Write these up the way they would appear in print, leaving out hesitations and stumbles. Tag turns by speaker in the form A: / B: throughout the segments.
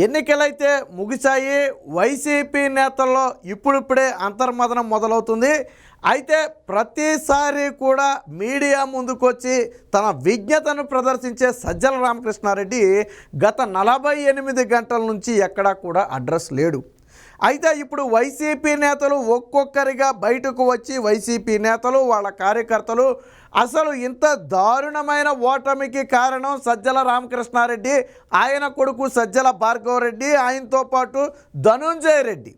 A: ఎన్నికలైతే ముగిశాయి. వైసీపీ నేతల్లో ఇప్పుడిప్పుడే అంతర్మదనం మొదలవుతుంది. అయితే ప్రతిసారి కూడా మీడియా ముందుకొచ్చి తన విజ్ఞతను ప్రదర్శించే సజ్జల రామకృష్ణారెడ్డి గత 48 గంటల నుంచి ఎక్కడా కూడా అడ్రస్ లేడు. అయితే ఇప్పుడు వైసీపీ నేతలు ఒక్కొక్కరిగా బయటకు వచ్చి వైసీపీ నేతలు వాళ్ళ కార్యకర్తలు అసలు ఇంత దారుణమైన ఓటమికి కారణం సజ్జల రామకృష్ణారెడ్డి, ఆయన కొడుకు సజ్జల భార్గవరెడ్డి, ఆయనతో పాటు ధనుంజయ రెడ్డి.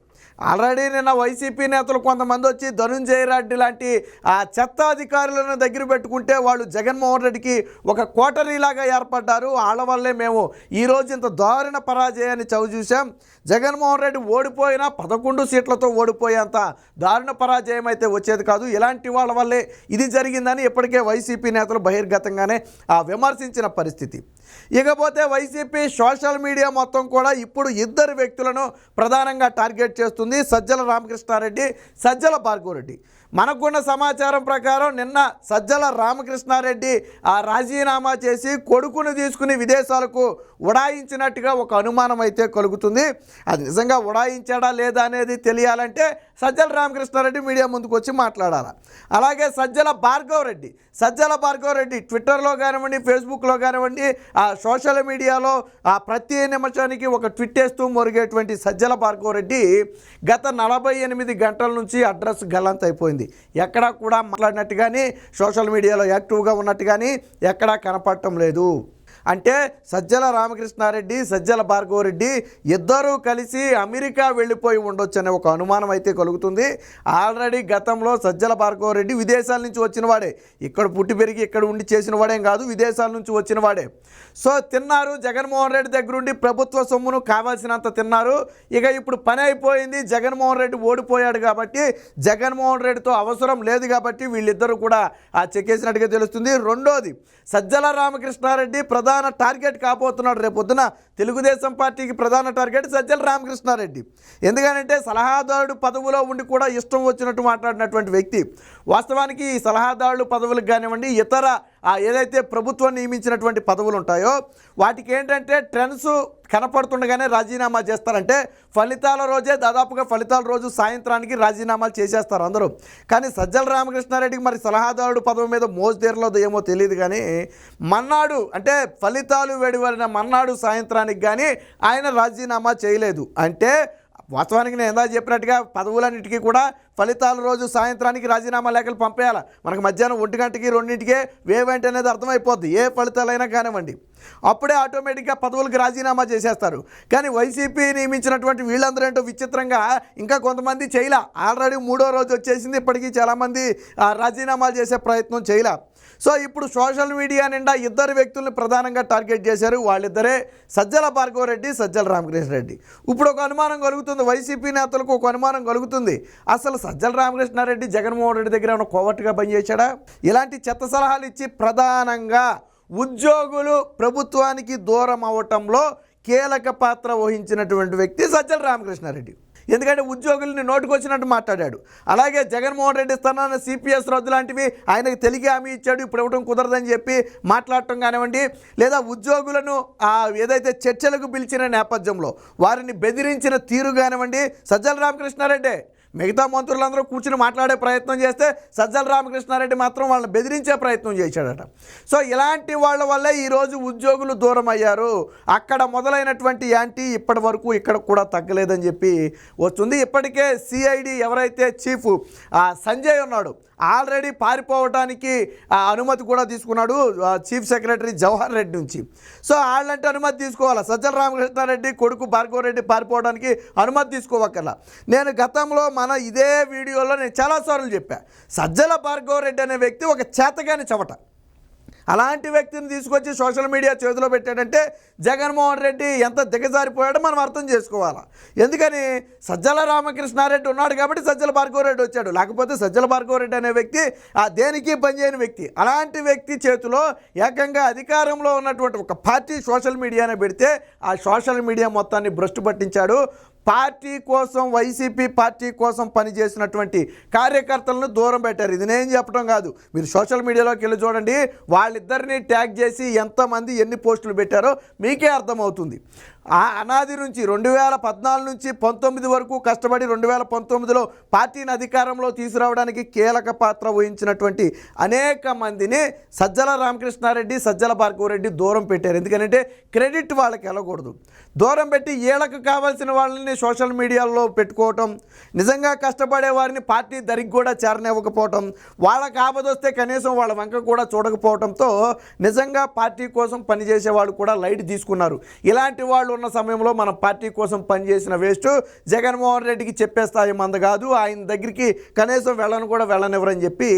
A: ఆల్రెడీ నిన్న వైసీపీ నేతలు కొంతమంది వచ్చి ధనుంజయ రెడ్డి లాంటి ఆ చెత్త అధికారులను దగ్గర పెట్టుకుంటే వాళ్ళు జగన్మోహన్ రెడ్డికి ఒక కోటరీలాగా ఏర్పడ్డారు. వాళ్ళ వల్లే మేము ఈరోజు ఇంత దారుణ పరాజయాన్ని చవిచూసాం. జగన్మోహన్ రెడ్డి ఓడిపోయినా 11 సీట్లతో ఓడిపోయేంత దారుణ పరాజయం అయితే వచ్చేది కాదు. ఇలాంటి వాళ్ళ వల్లే ఇది జరిగిందని ఇప్పటికే వైసీపీ నేతలు బహిర్గతంగానే విమర్శించిన పరిస్థితి. ఇకపోతే వైసీపీ సోషల్ మీడియా మొత్తం కూడా ఇప్పుడు ఇద్దరు వ్యక్తులను ప్రధానంగా టార్గెట్ చేస్తుంది, సజ్జల రామకృష్ణారెడ్డి, సజ్జల భార్గవరెడ్డి. మనకున్న సమాచారం ప్రకారం నిన్న సజ్జల రామకృష్ణారెడ్డి రాజీనామా చేసి కొడుకును తీసుకుని విదేశాలకు ఉడాయించినట్టుగా ఒక అనుమానం అయితే కలుగుతుంది. అది నిజంగా ఉడాయించాడా లేదా అనేది తెలియాలంటే సజ్జల రామకృష్ణారెడ్డి మీడియా ముందుకు వచ్చి మాట్లాడాలి. అలాగే సజ్జల భార్గవరెడ్డి ట్విట్టర్లో కానివ్వండి, ఫేస్బుక్లో కానివ్వండి, సోషల్ మీడియాలో ప్రతి నిమిషానికి ఒక ట్వీట్ వేస్తూ మొరిగేటువంటి సజ్జల భార్గవరెడ్డి గత 48 గంటల నుంచి అడ్రస్ గల్లంత అయిపోయింది. ఎక్కడా కూడా మాట్లాడినట్టు కానీ, సోషల్ మీడియాలో యాక్టివ్గా ఉన్నట్టు కానీ ఎక్కడా కనపడటం లేదు. అంటే సజ్జల రామకృష్ణారెడ్డి, సజ్జల భార్గవరెడ్డి ఇద్దరూ కలిసి అమెరికా వెళ్ళిపోయి ఉండొచ్చు అనే ఒక అనుమానం అయితే కలుగుతుంది. ఆల్రెడీ గతంలో సజ్జల భార్గవరెడ్డి విదేశాల నుంచి వచ్చిన వాడే, ఇక్కడ పుట్టి పెరిగి ఇక్కడ ఉండి చేసిన వాడేం కాదు, విదేశాల నుంచి వచ్చిన వాడే. సో తిన్నారు, జగన్మోహన్ రెడ్డి దగ్గరుండి ప్రభుత్వ సొమ్మును కావాల్సినంత తిన్నారు. ఇక ఇప్పుడు పని అయిపోయింది, జగన్మోహన్ రెడ్డి ఓడిపోయాడు కాబట్టి జగన్మోహన్ రెడ్డితో అవసరం లేదు కాబట్టి వీళ్ళిద్దరూ కూడా చెక్కేసినట్టుగా తెలుస్తుంది. రెండోది, సజ్జల రామకృష్ణారెడ్డి ప్రధాన టార్గెట్ కాబోతున్నాడు. రేపొద్దున తెలుగుదేశం పార్టీకి ప్రధాన టార్గెట్ సజ్జల రామకృష్ణారెడ్డి. ఎందుకంటే సలహాదారుడు పదవిలో ఉండి కూడా ఇష్టం వచ్చినట్టు మాట్లాడినటువంటి వ్యక్తి. వాస్తవానికి ఈ సలహాదారుడు పదవులకు కానివ్వండి, ఇతర ఏదైతే ప్రభుత్వం నియమించినటువంటి పదవులు ఉంటాయో వాటికి ఏంటంటే ట్రెండ్స్ కనపడుతుండగానే రాజీనామా చేస్తారంటే ఫలితాల రోజే, దాదాపుగా ఫలితాల రోజు సాయంత్రానికి రాజీనామాలు చేసేస్తారు అందరూ. కానీ సజ్జల రామకృష్ణారెడ్డికి మరి సలహాదారుడు పదవి మీద మోజుదేరలేదు ఏమో తెలియదు, కానీ మన్నాడు అంటే ఫలితాలు వెలువడిన మన్నాడు సాయంత్రానికి కానీ ఆయన రాజీనామా చేయలేదు. అంటే వాస్తవానికి నేను ఎందా చెప్పినట్టుగా పదవులన్నిటికీ కూడా ఫలితాల రోజు సాయంత్రానికి రాజీనామా లేఖలు పంపేయాలి. మనకు మధ్యాహ్నం 1 గంటకి 2ంటికే వేవేంటి అనేది అర్థమైపోద్ది, ఏ ఫలితాలైనా కానివ్వండి. అప్పుడే ఆటోమేటిక్గా పదవులకు రాజీనామా చేసేస్తారు. కానీ వైసీపీ నియమించినటువంటి వీళ్ళందరూ ఏంటో విచిత్రంగా ఇంకా కొంతమంది చేయలే. ఆల్రెడీ 3వ రోజు వచ్చేసింది, ఇప్పటికీ చాలామంది రాజీనామాలు చేసే ప్రయత్నం చేయలే. సో ఇప్పుడు సోషల్ మీడియా నిండా ఇద్దరు వ్యక్తుల్ని ప్రధానంగా టార్గెట్ చేశారు. వాళ్ళిద్దరే సజ్జల భార్గవరెడ్డి, సజ్జల రామకృష్ణారెడ్డి. ఇప్పుడు ఒక అనుమానం కలుగుతుంది, వైసీపీ నేతలకు ఒక అనుమానం కలుగుతుంది, అసలు సజ్జల రామకృష్ణారెడ్డి జగన్మోహన్ రెడ్డి దగ్గర ఏమైనా కోవర్టుగా పనిచేశాడా? ఇలాంటి చెత్త సలహాలు ఇచ్చి ప్రధానంగా ఉద్యోగులు ప్రభుత్వానికి దూరం అవటంలో కీలక పాత్ర వహించినటువంటి వ్యక్తి సజ్జల రామకృష్ణారెడ్డి. ఎందుకంటే ఉద్యోగుల్ని నోటుకొచ్చినట్టు మాట్లాడాడు. అలాగే జగన్మోహన్ రెడ్డి స్థానాన్ని సిపిఎస్ రద్దు లాంటివి ఆయనకు తెలిగి హామీ ఇచ్చాడు, ఇప్పుడు ఇవ్వడం కుదరదని చెప్పి మాట్లాడటం కానివ్వండి, లేదా ఉద్యోగులను ఏదైతే చర్చలకు పిలిచిన నేపథ్యంలో వారిని బెదిరించిన తీరు కానివ్వండి సజ్జల రామకృష్ణారెడ్డి. మిగతా మంత్రులందరూ కూర్చుని మాట్లాడే ప్రయత్నం చేస్తే సజ్జల రామకృష్ణారెడ్డి మాత్రం వాళ్ళని బెదిరించే ప్రయత్నం చేశాడట. సో ఇలాంటి వాళ్ళ వల్లే ఈరోజు ఉద్యోగులు దూరం అయ్యారు. అక్కడ మొదలైనటువంటి యాంటీ ఇప్పటి వరకు ఇక్కడ కూడా తగ్గలేదని చెప్పి వస్తుంది. ఇప్పటికే సిఐడి ఎవరైతే చీఫ్ సంజయ్ ఉన్నాడు, ఆల్రెడీ పారిపోవడానికి అనుమతి కూడా తీసుకున్నాడు చీఫ్ సెక్రటరీ జవహర్ రెడ్డి నుంచి. సో వాళ్ళంటే అనుమతి తీసుకోవాలి. సజ్జల రామకృష్ణారెడ్డి కొడుకు భార్గవరెడ్డి పారిపోవడానికి అనుమతి తీసుకోవక్కర్లా. నేను గతంలో మన ఇదే వీడియోలో నేను చాలాసార్లు చెప్పా, సజ్జల భార్గవరెడ్డి అనే వ్యక్తి ఒక చేతగాని చవట. అలాంటి వ్యక్తిని తీసుకొచ్చి సోషల్ మీడియా చేతిలో పెట్టాడంటే జగన్మోహన్ రెడ్డి ఎంత దిగజారిపోయాడో మనం అర్థం చేసుకోవాలి. ఎందుకని సజ్జల రామకృష్ణారెడ్డి ఉన్నాడు కాబట్టి సజ్జల భార్గవరెడ్డి వచ్చాడు, లేకపోతే సజ్జల భార్గవరెడ్డి అనే వ్యక్తి దేనికి పనిచేయని వ్యక్తి. అలాంటి వ్యక్తి చేతిలో ఏకంగా అధికారంలో ఉన్నటువంటి ఒక పార్టీ సోషల్ మీడియానే పెడితే ఆ సోషల్ మీడియా మొత్తాన్ని భ్రష్టు పట్టించాడు. పార్టీ కోసం, వైసీపీ పార్టీ కోసం పనిచేసినటువంటి కార్యకర్తలను దూరం పెట్టారు. ఇది నేను చెప్పడం కాదు, మీరు సోషల్ మీడియాలోకి వెళ్ళి చూడండి, వాళ్ళిద్దరిని ట్యాగ్ చేసి ఎంతమంది ఎన్ని పోస్టులు పెట్టారో మీకే అర్థమవుతుంది. ఆ అనాది నుంచి 2014 నుంచి 19 వరకు కష్టపడి 2019లో పార్టీని అధికారంలో తీసుకురావడానికి కీలక పాత్ర వహించినటువంటి అనేక మందిని సజ్జల రామకృష్ణారెడ్డి, సజ్జల భార్గవరెడ్డి దూరం పెట్టారు. ఎందుకంటే క్రెడిట్ వాళ్ళకి వెళ్ళకూడదు. దూరం పెట్టి వీళ్ళకు కావాల్సిన వాళ్ళని సోషల్ మీడియాలో పెట్టుకోవటం, నిజంగా కష్టపడే వారిని పార్టీ దరికి కూడా చేరనివ్వకపోవటం, వాళ్ళకి ఆపదొస్తే కనీసం వాళ్ళ వంక కూడా చూడకపోవడంతో నిజంగా పార్టీ కోసం పనిచేసే వాళ్ళు కూడా లైట్ తీసుకున్నారు. ఇలాంటి వాళ్ళు ఉన్న సమయంలో మన పార్టీ కోసం పనిచేసిన వేస్ట్ జగన్మోహన్ రెడ్డికి చెప్పే స్థాయి మంద కాదు, ఆయన దగ్గరికి కనీసం వెళ్ళనివ్వరని చెప్పి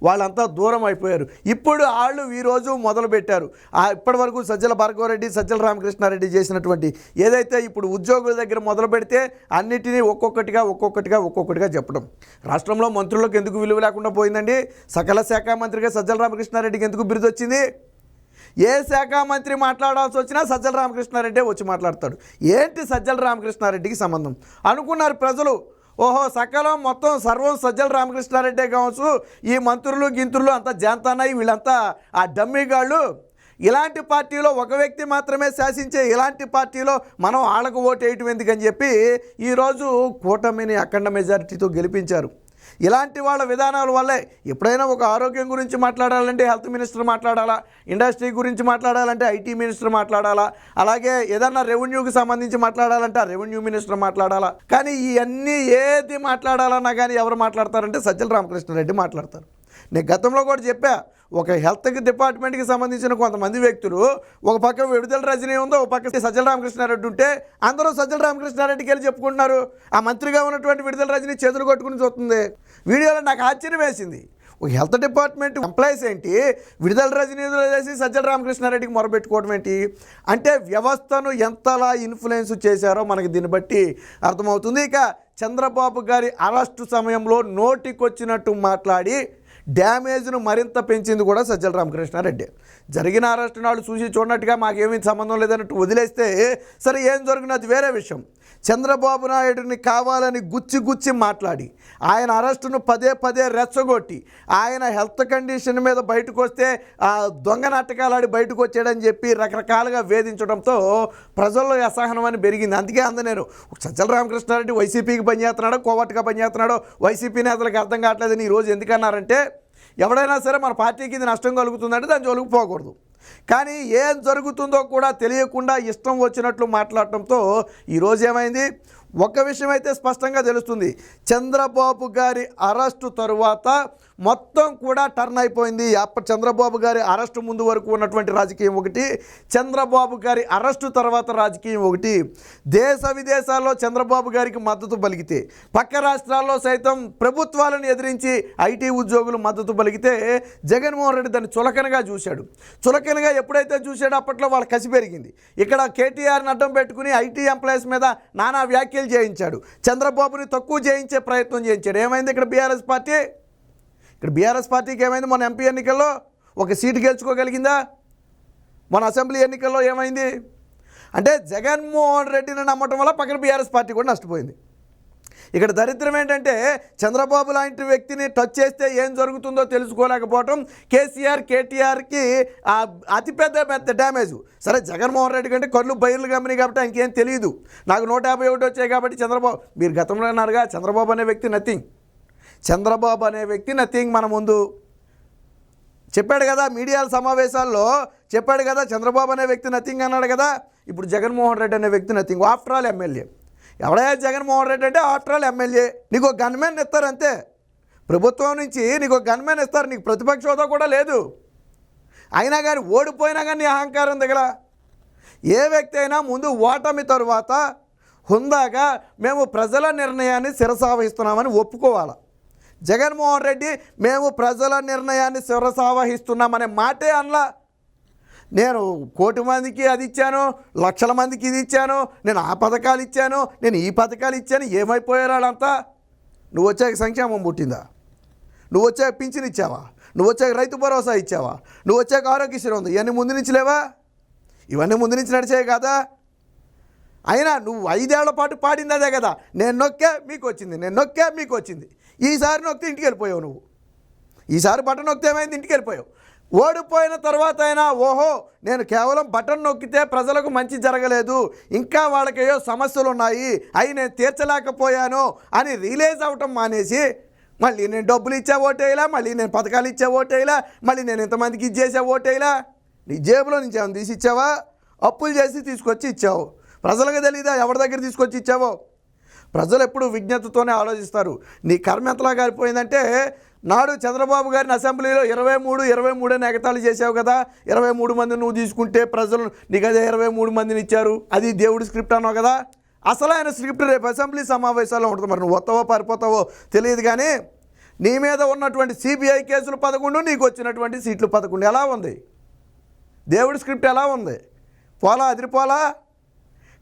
A: వాళ్ళంతా దూరం అయిపోయారు. ఇప్పుడు వాళ్ళు ఈరోజు మొదలుపెట్టారు. ఇప్పటి వరకు సజ్జల భార్గవరెడ్డి, సజ్జల రామకృష్ణారెడ్డి చేసినటువంటి ఏదైతే ఇప్పుడు ఉద్యోగుల దగ్గర మొదలు పెడితే అన్నిటినీ ఒక్కొక్కటిగా చెప్పడం. రాష్ట్రంలో మంత్రులకు ఎందుకు విలువ లేకుండా పోయిందండి? సకల శాఖ మంత్రిగా సజ్జల రామకృష్ణారెడ్డికి ఎందుకు బిరుదు వచ్చింది? ఏ శాఖ మంత్రి మాట్లాడాల్సి వచ్చినా సజ్జల రామకృష్ణారెడ్డి వచ్చి మాట్లాడతాడు. ఏంటి సజ్జల రామకృష్ణారెడ్డికి సంబంధం అనుకున్నారు ప్రజలు? ఓహో, సకలం మొత్తం సర్వం సజ్జల రామకృష్ణారెడ్డే కావచ్చు, ఈ మంత్రులు గింతులు అంతా జాంతానాయి, వీళ్ళంతా ఆ డమ్మీగాళ్ళు. ఇలాంటి పార్టీలో ఒక వ్యక్తి మాత్రమే శాసించే ఇలాంటి పార్టీలో మనం ఆళ్ళకు ఓటు వేయటం ఎందుకని చెప్పి ఈరోజు కూటమిని అఖండ మెజారిటీతో గెలిపించారు. ఇలాంటి వాళ్ళ విధానాల వల్లే ఎప్పుడైనా ఒక ఆరోగ్యం గురించి మాట్లాడాలంటే హెల్త్ మినిస్టర్ మాట్లాడాలా, ఇండస్ట్రీ గురించి మాట్లాడాలంటే ఐటీ మినిస్టర్ మాట్లాడాలా, అలాగే ఏదన్నా రెవెన్యూకి సంబంధించి మాట్లాడాలంటే ఆ రెవెన్యూ మినిస్టర్ మాట్లాడాలా. కానీ ఇవన్నీ ఏది మాట్లాడాలన్నా కానీ ఎవరు మాట్లాడతారంటే సజ్జల రామకృష్ణారెడ్డి మాట్లాడతారు. నేను గతంలో కూడా చెప్పా, ఒక హెల్త్ డిపార్ట్మెంట్కి సంబంధించిన కొంతమంది వ్యక్తులు, ఒక పక్క విడుదల రజనీ ఉందో, ఒక పక్క సజ్జల రామకృష్ణారెడ్డి ఉంటే అందరూ సజ్జల రామకృష్ణారెడ్డికి వెళ్ళి చెప్పుకుంటున్నారు. ఆ మంత్రిగా ఉన్నటువంటి విడుదల రజనీ చేతులు కొట్టుకుని చూస్తుంది. వీడియోలో నాకు ఆశ్చర్యం వేసింది. ఒక హెల్త్ డిపార్ట్మెంట్ ఎంప్లాయీస్ ఏంటి విడుదల రజనీలో చేసి సజ్జల రామకృష్ణారెడ్డికి మొరబెట్టుకోవడం ఏంటి? అంటే వ్యవస్థను ఎంతలా ఇన్ఫ్లుయెన్స్ చేశారో మనకి దీన్ని బట్టి అర్థమవుతుంది. ఇక చంద్రబాబు గారి అరెస్టు సమయంలో నోటికొచ్చినట్టు మాట్లాడి డ్యామేజ్ను మరింత పెంచింది కూడా సజ్జల రామకృష్ణారెడ్డి. జరిగిన అరెస్టు నాడు చూసి చూడనట్టుగా మాకేమీ సంబంధం లేదన్నట్టు వదిలేస్తే సరే, ఏం జరిగినది వేరే విషయం. చంద్రబాబు నాయుడిని కావాలని గుచ్చి మాట్లాడి ఆయన అరెస్టును పదే రెచ్చగొట్టి ఆయన హెల్త్ కండిషన్ మీద బయటకు వస్తే దొంగ నాటకాలాడి బయటకు వచ్చాడని చెప్పి రకరకాలుగా వేధించడంతో ప్రజల్లో అసహనం అని పెరిగింది. అందుకే నేను సజ్జల రామకృష్ణారెడ్డి వైసీపీకి పనిచేస్తున్నాడో కోవట్టుగా పనిచేస్తున్నాడో వైసీపీ నేతలకు అర్థం కావట్లేదని ఈరోజు ఎందుకన్నారంటే, ఎవడైనా సరే మన పార్టీకి ఇది నష్టం కలుగుతుందంటే దాని జోలికి పోకూడదు. కానీ ఏం జరుగుతుందో కూడా తెలియకుండా ఇష్టం వచ్చినట్లు మాట్లాడటంతో ఈరోజు ఏమైంది? ఒక విషయం అయితే స్పష్టంగా తెలుస్తుంది. చంద్రబాబు గారి అరెస్టు తరువాత మొత్తం కూడా టర్న్ అయిపోయింది. చంద్రబాబు గారి అరెస్టు ముందు వరకు ఉన్నటువంటి రాజకీయం ఒకటి, చంద్రబాబు గారి అరెస్టు తర్వాత రాజకీయం ఒకటి. దేశ విదేశాల్లో చంద్రబాబు గారికి మద్దతు పలికితే, పక్క రాష్ట్రాల్లో సైతం ప్రభుత్వాలను ఎదిరించి ఐటీ ఉద్యోగులు మద్దతు పలికితే జగన్మోహన్ రెడ్డి దాన్ని చులకనగా చూశాడు. చులకనగా ఎప్పుడైతే చూశాడో అప్పట్లో వాళ్ళ కసి పెరిగింది. ఇక్కడ కేటీఆర్ని అడ్డం పెట్టుకుని ఐటీ ఎంప్లాయీస్ మీద నానా వ్యాఖ్యలు చేయించాడు. చంద్రబాబుని తక్కువ చేయించే ప్రయత్నం చేయించాడు. ఏమైంది ఇక్కడ బీఆర్ఎస్ పార్టీ? ఇక్కడ బీఆర్ఎస్ పార్టీకి ఏమైంది? మన ఎంపీ ఎన్నికల్లో ఒక సీటు గెలుచుకోగలిగిందా? మన అసెంబ్లీ ఎన్నికల్లో ఏమైంది? అంటే జగన్మోహన్ రెడ్డిని నమ్మటం వల్ల పక్కన బీఆర్ఎస్ పార్టీ కూడా నష్టపోయింది. ఇక్కడ దరిద్రం ఏంటంటే చంద్రబాబు లాంటి వ్యక్తిని టచ్ చేస్తే ఏం జరుగుతుందో తెలుసుకోలేకపోవటం కేటీఆర్కి అతిపెద్ద డ్యామేజ్. సరే, జగన్మోహన్ రెడ్డి కంటే కళ్ళు బయలు గమని కాబట్టి ఆయనకేం తెలియదు. నాకు 151 వచ్చాయి కాబట్టి చంద్రబాబు, మీరు గతంలో అన్నారుగా చంద్రబాబు అనే వ్యక్తి నథింగ్. చంద్రబాబు అనే వ్యక్తి నథింగ్. మన ముందు చెప్పాడు కదా, మీడియాల సమావేశాల్లో చెప్పాడు కదా, చంద్రబాబు అనే వ్యక్తి నథింగ్ అన్నాడు కదా. ఇప్పుడు జగన్మోహన్ రెడ్డి అనే వ్యక్తి నథింగ్. After all MLA. ఎవడైనా జగన్మోహన్ రెడ్డి అంటే ఆఫ్టర్ ఆల్ ఎమ్మెల్యే. నీకు ఒక గన్మెన్ ఇస్తారు అంతే. ప్రభుత్వం నుంచి నీకు ఒక గన్మెన్ ఇస్తారు, నీకు ప్రతిపక్ష హోదా కూడా లేదు. అయినా కానీ ఓడిపోయినా కానీ నీ అహంకారం దిగల. ఏ వ్యక్తి అయినా ముందు ఓటమి తరువాత హుందాగా మేము ప్రజల నిర్ణయాన్ని శిరసావహిస్తున్నామని ఒప్పుకోవాలి. జగన్మోహన్ రెడ్డి మేము ప్రజల నిర్ణయాన్ని శిరసావహిస్తున్నామనే మాటే అనలా. నేను 1 కోటి మందికి అది ఇచ్చాను, లక్షల మందికి ఇది ఇచ్చాను, నేను ఆ పథకాలు ఇచ్చాను, నేను ఈ పథకాలు ఇచ్చాను. ఏమైపోయారు వాళ్ళంతా? నువ్వు వచ్చాక సంక్షేమం పుట్టిందా? నువ్వు వచ్చాక పింఛన్ ఇచ్చావా? నువ్వు వచ్చాక రైతు భరోసా ఇచ్చావా? నువ్వు వచ్చాక ఆరోగ్యశ్రీ ఉంది. ఇవన్నీ ముందు నుంచి లేవా? ఇవన్నీ ముందు నుంచి నడిచాయి కదా. అయినా నువ్వు 5 ఏళ్ల పాటు పాడింది అదే కదా, నేను నొక్కా మీకు వచ్చింది, నేను నొక్కా మీకు వచ్చింది. ఈసారి నొక్కితే ఇంటికి వెళ్ళిపోయావు. నువ్వు ఈసారి బటన్ నొక్కితే ఏమైంది? ఇంటికి వెళ్ళిపోయావు. ఓడిపోయిన తర్వాత అయినా ఓహో నేను కేవలం బటన్ నొక్కితే ప్రజలకు మంచి జరగలేదు, ఇంకా వాళ్ళకేయో సమస్యలు ఉన్నాయి, అవి నేను తీర్చలేకపోయాను అని రియలైజ్ అవ్వటం మానేసి మళ్ళీ నేను డబ్బులు ఇచ్చే ఓటేయలా, మళ్ళీ నేను పథకాలు ఇచ్చే ఓటేయలా, మళ్ళీ నేను ఇంతమందికి ఇచ్చేసే ఓటేయలా. నీ జేబులో నుంచి ఏమైనా తీసి ఇచ్చావా? అప్పులు చేసి తీసుకొచ్చి ఇచ్చావు. ప్రజలకు తెలీదా ఎవరి దగ్గర తీసుకొచ్చి ఇచ్చావో? ప్రజలు ఎప్పుడు విజ్ఞతతోనే ఆలోచిస్తారు. నీ కర్మ ఎంతలా గారిపోయిందంటే, నాడు చంద్రబాబు గారిని అసెంబ్లీలో 23 ఎగతాళి చేసావు కదా, 23 మంది నువ్వు తీసుకుంటే ప్రజలు నీకు అదే 23 మందిని ఇచ్చారు, అది దేవుడి స్క్రిప్ట్ అన్నావు కదా. అసలు ఆయన స్క్రిప్ట్ రేపు అసెంబ్లీ సమావేశాల్లో ఉంటుంది. మరి నువ్వు వస్తావో పారిపోతావో తెలియదు, కానీ నీ మీద ఉన్నటువంటి సిబిఐ కేసులు 11, నీకు వచ్చినటువంటి సీట్లు 11. ఎలా ఉంది దేవుడి స్క్రిప్ట్? ఎలా ఉంది? పోలా, అదిరిపోలా?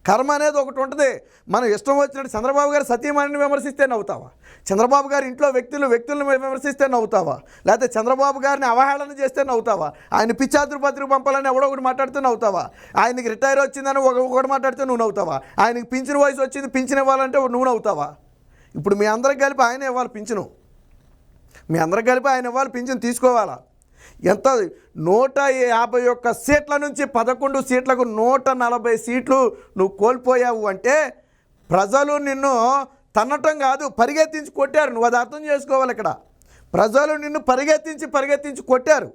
A: కర్మ అనేది ఒకటి ఉంటుంది. మనం ఇష్టం వచ్చినట్టు చంద్రబాబు గారు సతీమణిని విమర్శిస్తే నవ్వుతావా? చంద్రబాబు గారి ఇంట్లో వ్యక్తులను విమర్శిస్తే నవ్వుతావా? లేకపోతే చంద్రబాబు గారిని అవహేళన చేస్తే నవ్వుతావా? ఆయన పిచ్చాతురు పత్రిక పంపాలని ఎవడో ఒకటి మాట్లాడితే నవ్వుతావా? ఆయనకి రిటైర్ వచ్చిందని ఒకటి మాట్లాడితే నువ్వు నవ్వుతావా? ఆయనకి పింఛన్ వయసు వచ్చింది, పింఛన్ ఇవ్వాలంటే నువ్వు నవ్వుతావా? ఇప్పుడు మీ అందరికి కలిపి ఆయన ఇవ్వాలి పింఛను, మీ అందరికి కలిపి ఆయన ఇవ్వాలి పింఛను, తీసుకోవాలా? ఎంత 151 సీట్ల నుంచి 11 సీట్లకు 140 సీట్లు నువ్వు కోల్పోయావు అంటే ప్రజలు నిన్ను తన్నటం కాదు, పరిగెత్తించి కొట్టారు. నువ్వు అది అర్థం చేసుకోవాలి. ఇక్కడ ప్రజలు నిన్ను పరిగెత్తించి కొట్టారు.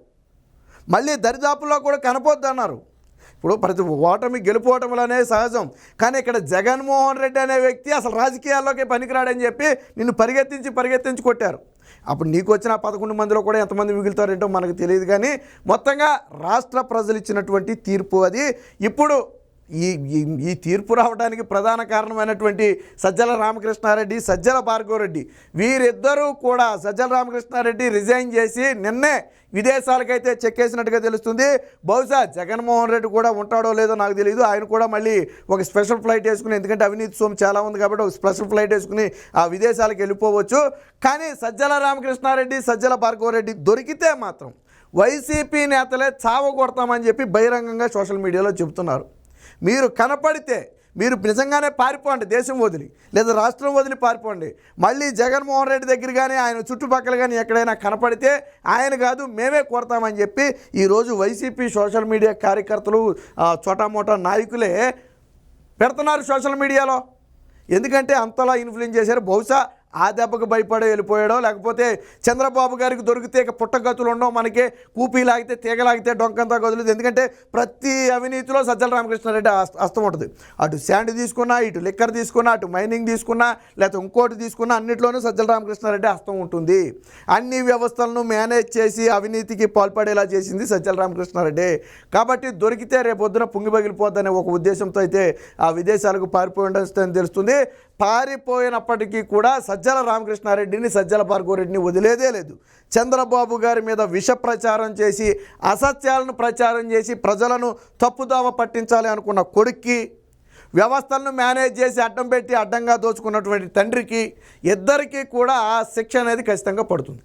A: మళ్ళీ దరిదాపుల్లో కూడా కనపొద్దు అన్నారు. ఇప్పుడు ప్రతి ఓటమి గెలుపోవటములు అనేది సహజం, కానీ ఇక్కడ జగన్మోహన్ రెడ్డి అనే వ్యక్తి అసలు రాజకీయాల్లోకి పనికిరాడని చెప్పి నిన్ను పరిగెత్తించి కొట్టారు. అప్పుడు నీకు వచ్చిన 11 మందిలో కూడా ఎంతమంది మిగులుతారేంటో మనకు తెలియదు, కానీ మొత్తంగా రాష్ట్ర ప్రజలు ఇచ్చినటువంటి తీర్పు అది. ఇప్పుడు ఈ తీర్పు రావడానికి ప్రధాన కారణమైనటువంటి సజ్జల రామకృష్ణారెడ్డి, సజ్జల భార్గవరెడ్డి, వీరిద్దరూ కూడా సజ్జల రామకృష్ణారెడ్డి రిజైన్ చేసి నిన్నే విదేశాలకైతే చెక్కేసినట్టుగా తెలుస్తుంది. బహుశా జగన్మోహన్ రెడ్డి కూడా ఉంటాడో లేదో నాకు తెలియదు. ఆయన కూడా మళ్ళీ ఒక స్పెషల్ ఫ్లైట్ వేసుకుని, ఎందుకంటే అవినీతి సొమ్ము చాలా ఉంది కాబట్టి ఒక స్పెషల్ ఫ్లైట్ వేసుకుని ఆ విదేశాలకు వెళ్ళిపోవచ్చు. కానీ సజ్జల రామకృష్ణారెడ్డి, సజ్జల భార్గవరెడ్డి దొరికితే మాత్రం వైసీపీ నేతలే చావగొడతామని చెప్పి బహిరంగంగా సోషల్ మీడియాలో చెబుతున్నారు. మీరు కనపడితే మీరు నిజంగానే పారిపోండి, దేశం వదిలి లేదా రాష్ట్రం వదిలి పారిపోండి. మళ్ళీ జగన్మోహన్ రెడ్డి దగ్గర కానీ ఆయన చుట్టుపక్కల కానీ ఎక్కడైనా కనపడితే ఆయన కాదు మేమే కొడతామని చెప్పి ఈరోజు వైసీపీ సోషల్ మీడియా కార్యకర్తలు, చోటామోటా నాయకులే పెడుతున్నారు సోషల్ మీడియాలో. ఎందుకంటే అంతలా ఇన్ఫ్లుయెన్స్ చేశారు. బహుశా ఆ దెబ్బకు భయపడే వెళ్ళిపోయాడో, లేకపోతే చంద్రబాబు గారికి దొరికితే పుట్టగతులు ఉండవు, మనకే కూపీ లాగితే తీగలాగితే డొంకంతా గదులేదు. ఎందుకంటే ప్రతి అవినీతిలో సజ్జల రామకృష్ణారెడ్డి హస్తం ఉంటుంది. అటు శాండ్ తీసుకున్నా, ఇటు లిక్కర్ తీసుకున్నా, అటు మైనింగ్ తీసుకున్నా, లేకపోతే ఇంకోటి తీసుకున్నా, అన్నింటిలోనూ సజ్జల రామకృష్ణారెడ్డి హస్తం ఉంటుంది. అన్ని వ్యవస్థలను మేనేజ్ చేసి అవినీతికి పాల్పడేలా చేసింది సజ్జల రామకృష్ణారెడ్డి. కాబట్టి దొరికితే రేపొద్దున పొంగి పగిలిపోద్దనే ఒక ఉద్దేశంతో అయితే ఆ విదేశాలకు పారిపోయి ఉండొచ్చని తెలుస్తుంది. పారిపోయినప్పటికీ కూడా సజ్జల రామకృష్ణారెడ్డిని, సజ్జల భార్గవరెడ్డిని వదిలేదే లేదు. చంద్రబాబు గారి మీద విష ప్రచారం చేసి, అసత్యాలను ప్రచారం చేసి ప్రజలను తప్పుదావ పట్టించాలి అనుకున్న కొడుక్కి, వ్యవస్థలను మేనేజ్ చేసి అడ్డం పెట్టి అడ్డంగా దోచుకున్నటువంటి తండ్రికి, ఇద్దరికీ కూడా శిక్ష అనేది ఖచ్చితంగా పడుతుంది.